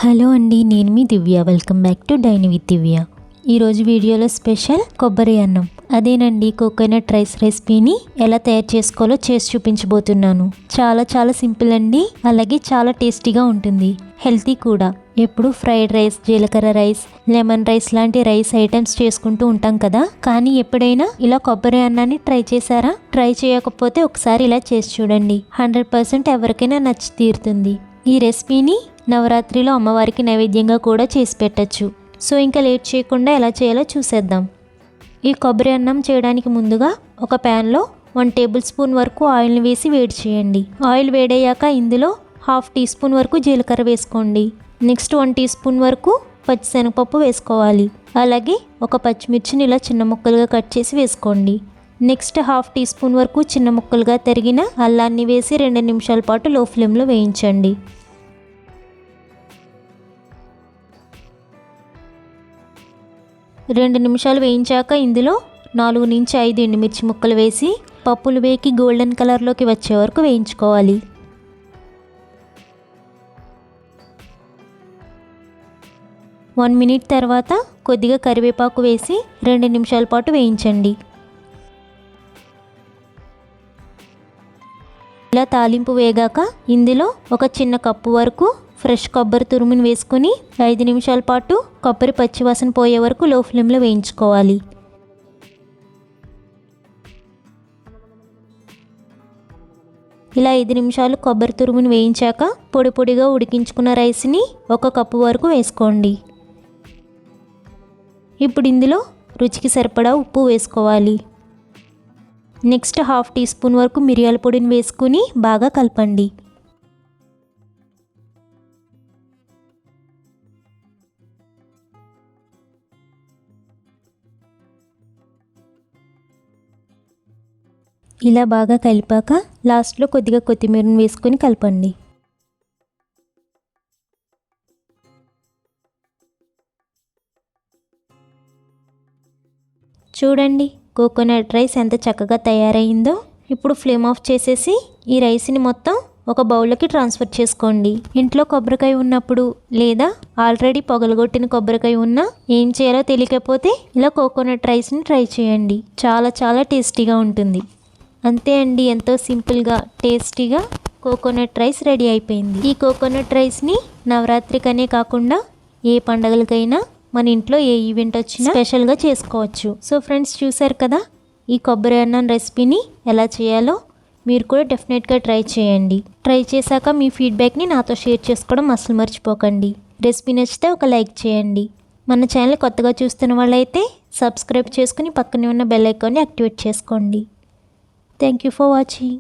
Hello అండి, నేను మీ Divya. Welcome back to dine with Divya. ఈరోజు వీడియోలో స్పెషల్ కొబ్బరి అన్నం. అదేనండి, కోకోనట్ రైస్ రెసిపీని ఎలా తయారు చేసుకోవాలో చేసి చూపించబోతున్నాను. చాలా సింపుల్ అండి, అలాగే చాలా టేస్టీగా ఉంటుంది, హెల్తీ కూడా. ఎప్పుడు ఫ్రైడ్ రైస్, జీలకర్ర రైస్, లెమన్ రైస్ లాంటి రైస్ ఐటమ్స్ చేసుకుంటూ ఉంటాం కదా, కానీ ఎప్పుడైనా ఇలా కొబ్బరి అన్నాన్ని ట్రై చేశారా? ట్రై చేయకపోతే ఒకసారి ఇలా చేసి చూడండి, 100% ఎవరికైనా నచ్చి తీరుతుంది. ఈ రెసిపీని నవరాత్రిలో అమ్మవారికి నైవేద్యంగా కూడా చేసి పెట్టచ్చు. సో ఇంకా లేట్ చేయకుండా ఎలా చేయాలో చూసేద్దాం. ఈ కొబ్బరి అన్నం చేయడానికి ముందుగా ఒక ప్యాన్లో 1 టేబుల్ స్పూన్ వరకు ఆయిల్ని వేసి వేడి చేయండి. ఆయిల్ వేడయ్యాక ఇందులో 1/2 టీ స్పూన్ వరకు జీలకర్ర వేసుకోండి. నెక్స్ట్ 1 టీ స్పూన్ వరకు పచ్చిశనగపప్పు వేసుకోవాలి. అలాగే ఒక పచ్చిమిర్చిని ఇలా చిన్న ముక్కలుగా కట్ చేసి వేసుకోండి. నెక్స్ట్ 1/2 టీ స్పూన్ వరకు చిన్న ముక్కలుగా తరిగిన అల్లాన్ని వేసి 2 నిమిషాల పాటు లో ఫ్లేమ్లో వేయించండి. 2 నిమిషాలు వేయించాక ఇందులో 4 నుంచి 5 ఎండుమిర్చి ముక్కలు వేసి పప్పులు వేగి గోల్డెన్ కలర్లోకి వచ్చే వరకు వేయించుకోవాలి. వన్ మినిట్ తర్వాత కొద్దిగా కరివేపాకు వేసి 2 నిమిషాల పాటు వేయించండి. ఇలా తాలింపు వేగాక ఇందులో ఒక చిన్న కప్పు వరకు ఫ్రెష్ కొబ్బరి తురుముని వేసుకుని 5 నిమిషాల పాటు కొబ్బరి పచ్చివాసన పోయే వరకు లో ఫ్లేమ్లో వేయించుకోవాలి. ఇలా 5 నిమిషాలు కొబ్బరి తురుముని వేయించాక పొడిగా ఉడికించుకున్న రైస్ని 1 కప్పు వరకు వేసుకోండి. ఇప్పుడు ఇందులో రుచికి సరిపడా ఉప్పు వేసుకోవాలి. నెక్స్ట్ 1/2 టీ స్పూన్ వరకు మిరియాల పొడిని వేసుకుని బాగా కలపండి. ఇలా బాగా కలిపాక లాస్ట్లో కొద్దిగా కొత్తిమీరని వేసుకొని కలపండి. చూడండి, కోకోనట్ రైస్ ఎంత చక్కగా తయారైందో. ఇప్పుడు ఫ్లేమ్ ఆఫ్ చేసేసి ఈ రైస్ని మొత్తం ఒక బౌల్లోకి ట్రాన్స్ఫర్ చేసుకోండి. ఇంట్లో కొబ్బరికాయ ఉన్నప్పుడు లేదా ఆల్రెడీ పొగలగొట్టిన కొబ్బరికాయ ఉన్నా ఏం చేయాలో తెలియకపోతే ఇలా కోకోనట్ రైస్ని ట్రై చేయండి. చాలా టేస్టీగా ఉంటుంది. అంతే అండి, ఎంతో సింపుల్గా టేస్టీగా కోకోనట్ రైస్ రెడీ అయిపోయింది. ఈ కోకోనట్ రైస్ని నవరాత్రికనే కాకుండా ఏ పండగలకైనా మన ఇంట్లో ఏ ఈవెంట్ వచ్చినా స్పెషల్గా చేసుకోవచ్చు. సో ఫ్రెండ్స్, చూసారు కదా ఈ కొబ్బరి అన్నం రెసిపీని ఎలా చేయాలో. మీరు కూడా డెఫినెట్గా ట్రై చేయండి. ట్రై చేశాక మీ ఫీడ్బ్యాక్ని నాతో షేర్ చేసుకోవడం అస్సలు మర్చిపోకండి. రెసిపీ నచ్చితే ఒక లైక్ చేయండి. మన ఛానల్ కొత్తగా చూస్తున్న వాళ్ళైతే సబ్స్క్రైబ్ చేసుకుని పక్కనే ఉన్న బెల్ ఐకాన్ని యాక్టివేట్ చేసుకోండి. Thank you for watching.